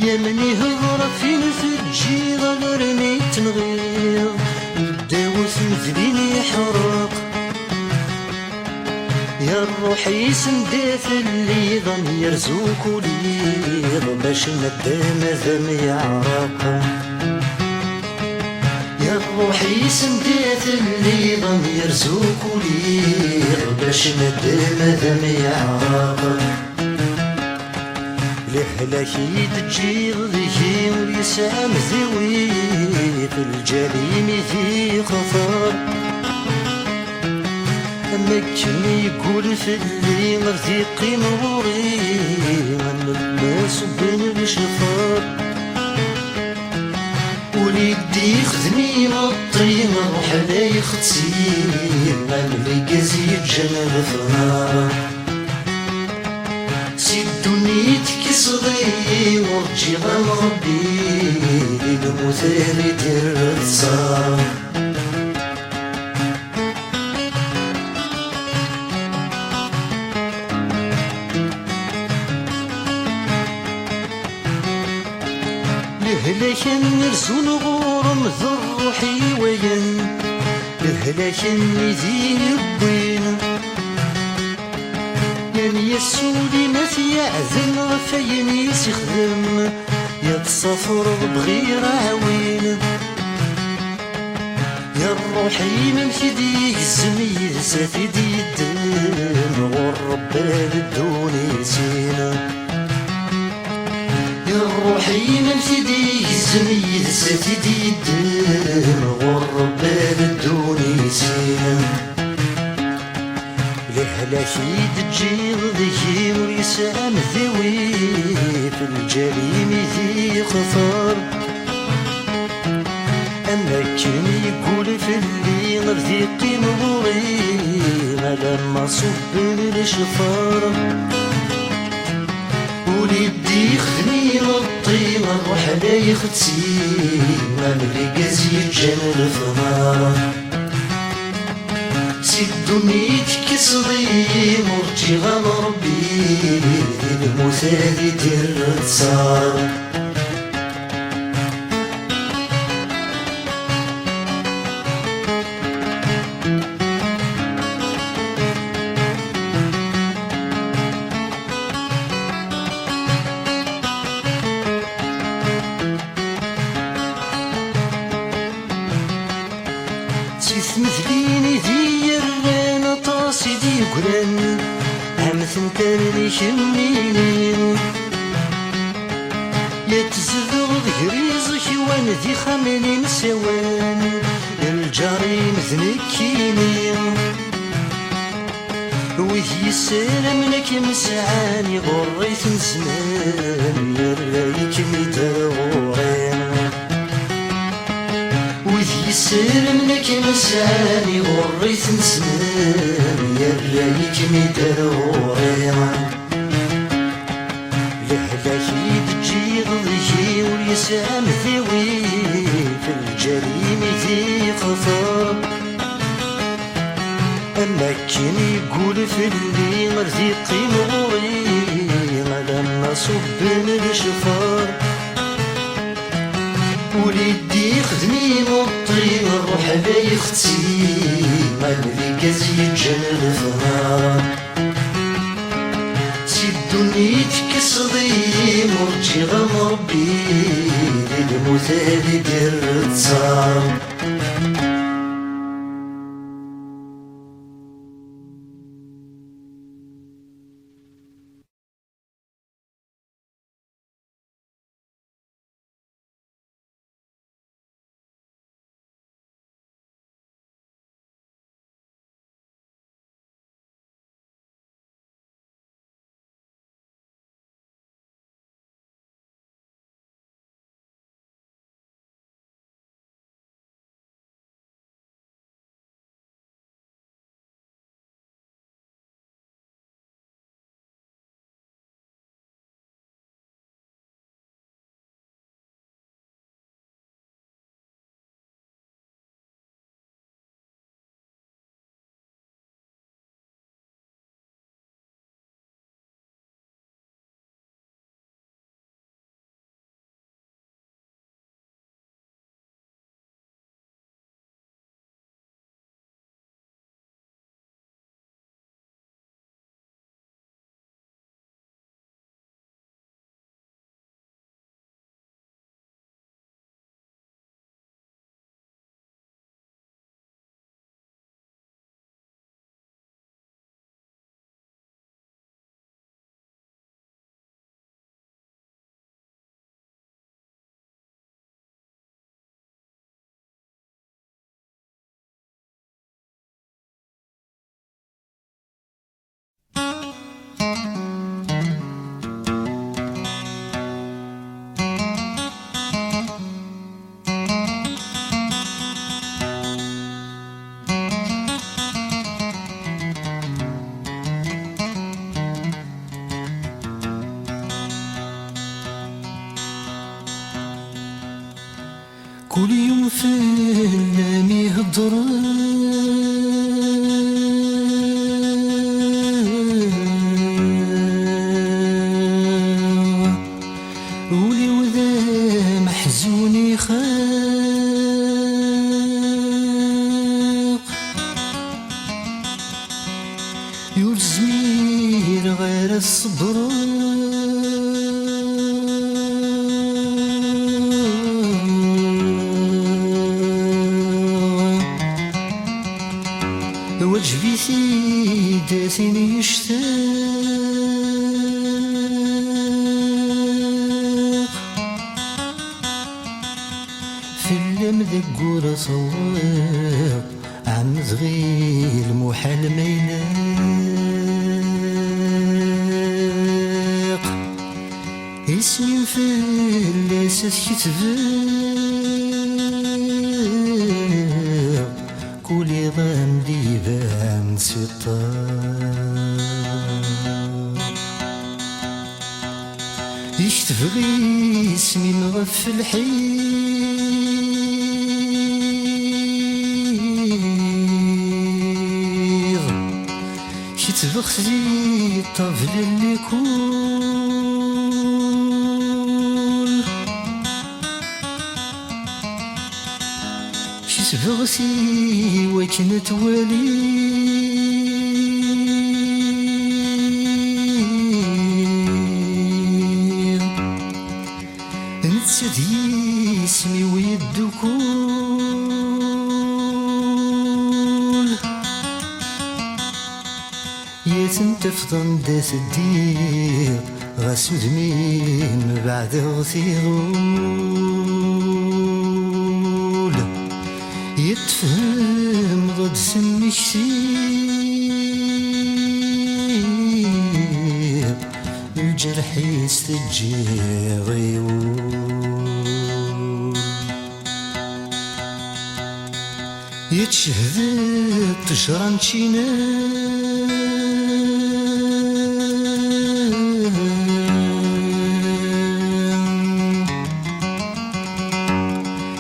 A: يا مني هضر فين في الجيرة لرمي تنغير يداوث مثلين يحرق يا الروحي سنداث اللي ظن يرزوك وليض باش ندام ذم يعرق يا روحي سنديت اللي ضمير زوق وليغ باش ندم ذم يعرق لهلاكي تجي غذي ويسام ذوي في الجريم ذي خطر أما كني يقول في اللي مرزيقي مغوري من الناس وبين الشفار وليدي خدمي مطين روح لا يختير من اللي قزيد جمال فنار سيدوني تكسري ورجي غام ربي المثال يدير الصار لهلاك نرسون غورم ذر روحي وين لهلاك ذي يبين يعني يسولي ما في عزم غفاين يسخدم يتصفر بغير عوين يا روحي من فيدي الزمي سافدي الدم غرب بالدوني سينا يا روحي من فيدي الزمي سافدي الدم غرب بالدوني سينا لهلاكي تجي ذي ويسام ذوي في الجريم ذي خطر أما كان يقول في اللي مرزيقي مغوري ما لما صب الشفار وليدي خدمي نطي نروح لا يختي ما ملي قزيد جمال فنار سيدوني تكسري مرجي غام ربي المثال يدير التصار مثليني ذي الرين طاسي دي قرن همثن تاني شمينين يتزذغ ذكريز كيوان ذي خامنين سوان الجاري مثنكينين وذي السلام لك مسعاني غريت نسمان يريك ميداورين وذي السلام لك مسعاني غريت نسمان يريك ميداورين لهلاكي تجي غضي واليسام ذوي في الجريم ذي خطر أما كان يقول في اللي مرزيقي مغوري لما صب الشفار وليدي خدمي مطي الروح لا يختي ما اللي قزيد جمال فنار سيدوني تكسري مرجي غام ربي للمثال يدير التصار كل يوم في اللام يهضر ولي وذا محزون يخاق يلزمير غير الصبر وجبي سيداتين يشتاق في اللم ذقور صواق عم صغير محال ما يلاق اسمي مفلس كتباق كولي ضام ديبان سطار يشتفغي اسمي نغف الحيض شتبغسي الطفل اللي كول شتبغسي وكنت ولي نتسدي اسمي ويدكول يا تنتفضن داس الدير غاسود مين بعد غثيغول يتفهم ضد سمي الشيب الجرح يستجي غيول يتشهد تشرن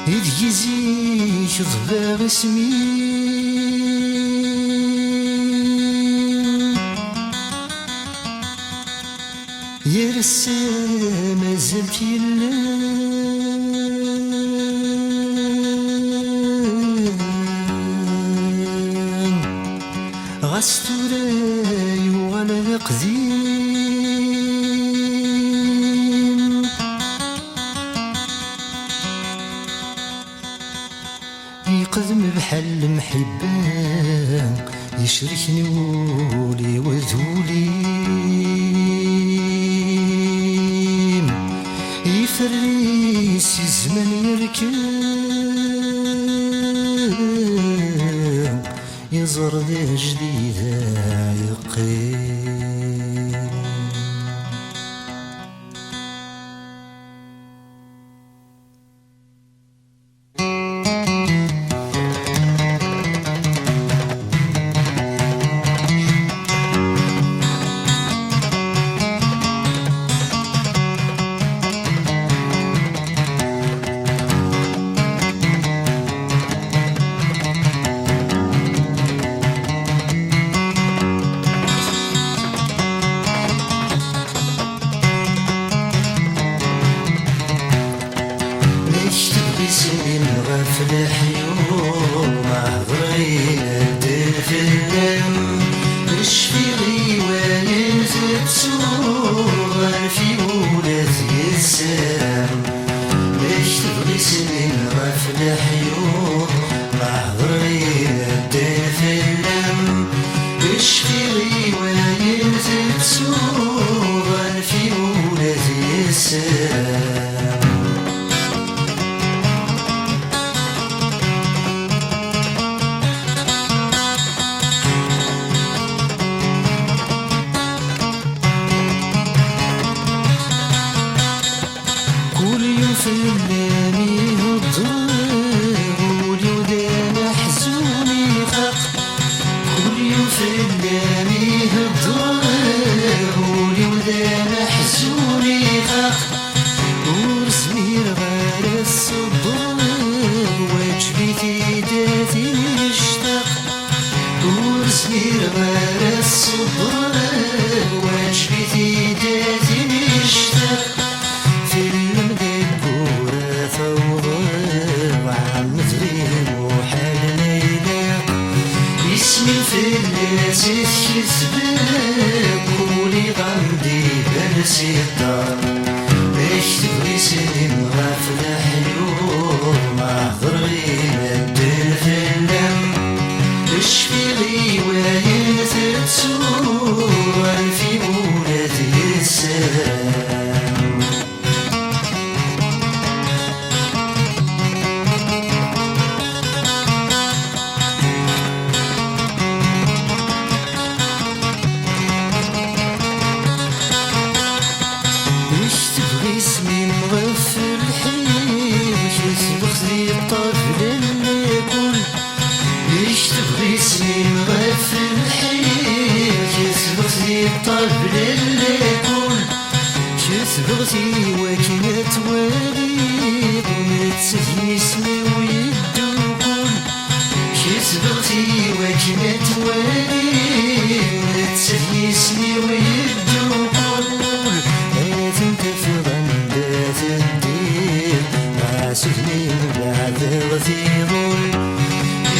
A: يديزي شضباغ اسمي يرسى مازلت يلام غستوراي وغلا قديم يقدم بحل محبان يشركني ولي وذولي يفريس الزمن يركب يزر ذا جديدة يقيم غفل حيوم عضرين دفلم اشفي وين تبسوغ في ولاد السلام ليش تبغي سنين غفل حيوم عضرين دفلم اشفي وين تبسوغ في ولاد السلام في الليل يهضر ولي ودان حزوني خاق كل يوم في الليل يهضر ولي ودان حزوني خاق ورسمي غير الصبر الدار نكتب اسمي مغافل حيوم أحضر غير الدين في اللم اشفي لي وين تتسوى في مولاتي السلام اشتبغي اسمي مغفل حيوم يسبق زي الطفل اللي يقول يشتبغي اسمي مغفل حيوم يسبق زي الطفل اللي يقول شسبغتي وكنت وليد ومتسهي اسمي ويدوكل شسبغتي وكنت وليد ومتسهي اسمي ويدوكل سجني بعد غثيظ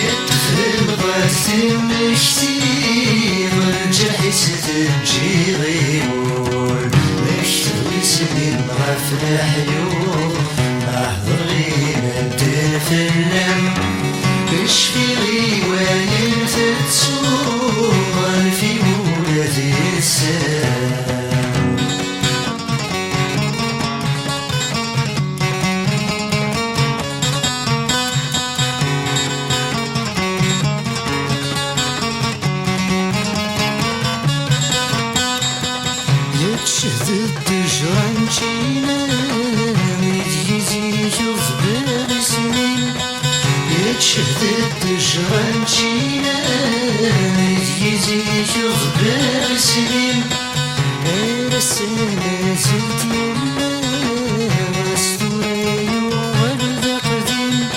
A: يطفل غاسم مشتي ورجع ستنجي غيول مشتغل سنين غفل حيوم أحضر غير الدين في اللم اشفي لي وين تتسوى في مولاتي السلام شهد الدجران شينا ميديزي يضبر سنين يتشهد الدجران شينا ميديزي يضبر سنين السنة زلت يما مستوري وورد قديم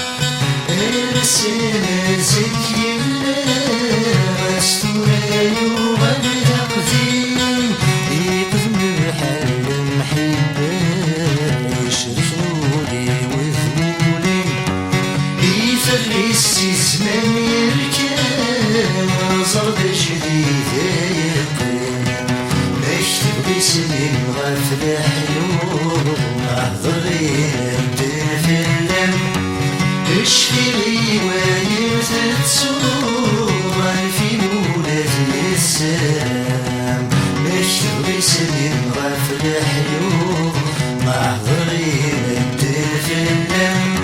A: السنة زلت يما مستوري وورد قديم الزمان يركب صرد جديد يقين نكتب اسمي مغفل حيوم أحضر الدين في اللم اشفي لي وين تتسوى في مولاتي السلام نكتب اسمي مغفل حيوم أحضر الدين في اللم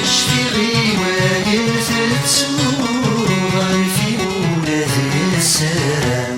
A: اشفي لي وين تتسوى في مولاتي السلام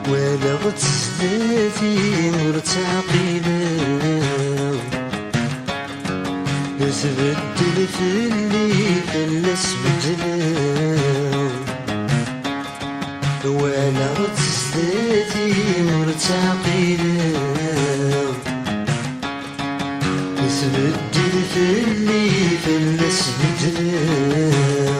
A: ولغت سلاتي مرتعقلة تبدل في اللي فلس بدلة ولغت سلاتي مرتعقلة تبدل في اللي فلس بدلة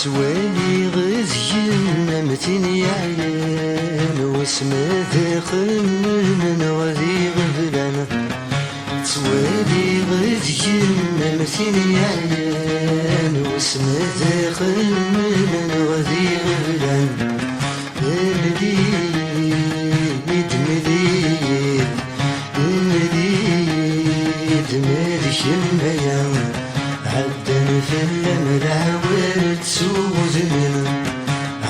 A: تسوالي غزين متين يعلم واسم داخل من غادي غفلان توالي غادي ممثل يعلان واسم داخل من غادي غفلان مليد مليد مليد مالك الميام عدن في الملعوال تسوزني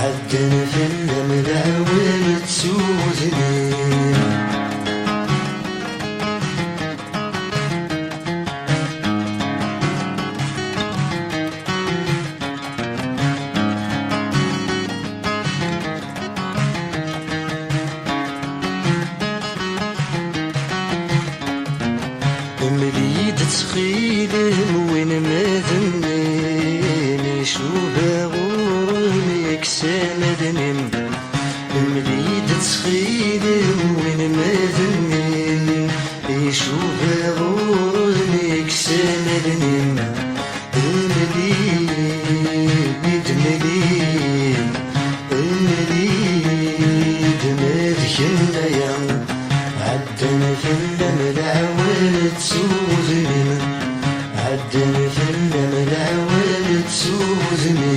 A: عدن في الملعوال تسوزني مليد تخيلم وين ما ذنين شوفها غورمك سامدنم مليد تخيلم وين ما ذنين شوفها غورمك سامدنم مليد مليد مليد مالك النيام عدن في الملعوال تسوزني عدن في الملعوال تسوزني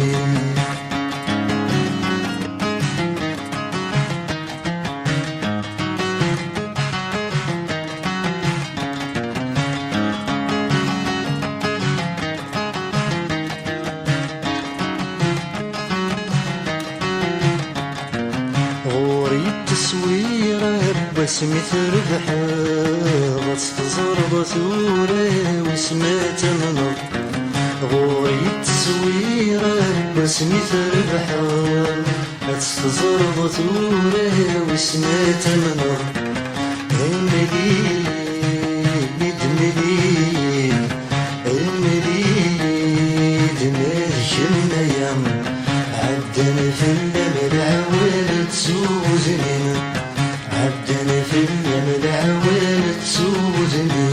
A: غوري التصويرة باسمي تربحها غتزرب ثورة واسمها تمنض غوري التصويرة باسمي تربحها غتزرب ثورة واسمها تمنض مليد مليد مليد مالك النيام عدن في الملعوال تسوزني عدن في الملعوال تسوزني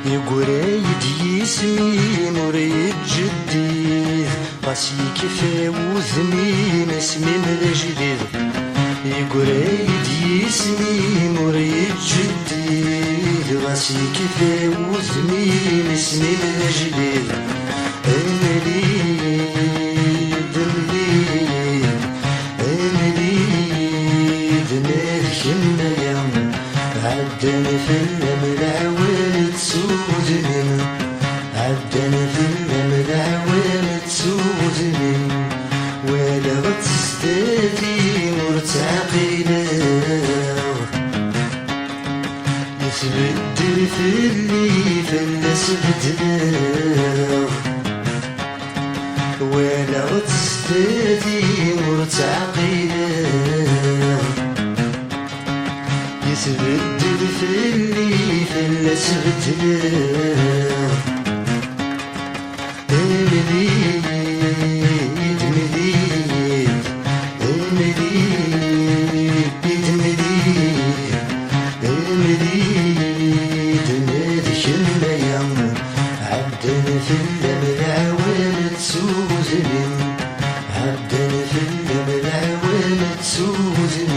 A: يقرايد يسمين وريد جديد راسي كيف وذنين اسمي ملا جديد يقرايد يسمين وريد جديد راسي كيف وذنين اسمي ملا جديد مليد مليد مليد مالك النيام عدن في الملعوال تسوزني عدن في الملعوال تسوزني ولا غتزدادي مرتعقيلة يتبدل في اللي فلس بدلاو ولا غتزدادي مرتعقيلة يتبدل في اللي فلس بدلاو مليد مليد مليد مليد مليد مالك النيام عدن في الملعوال تسوزني عدن في الملعوال تسوزني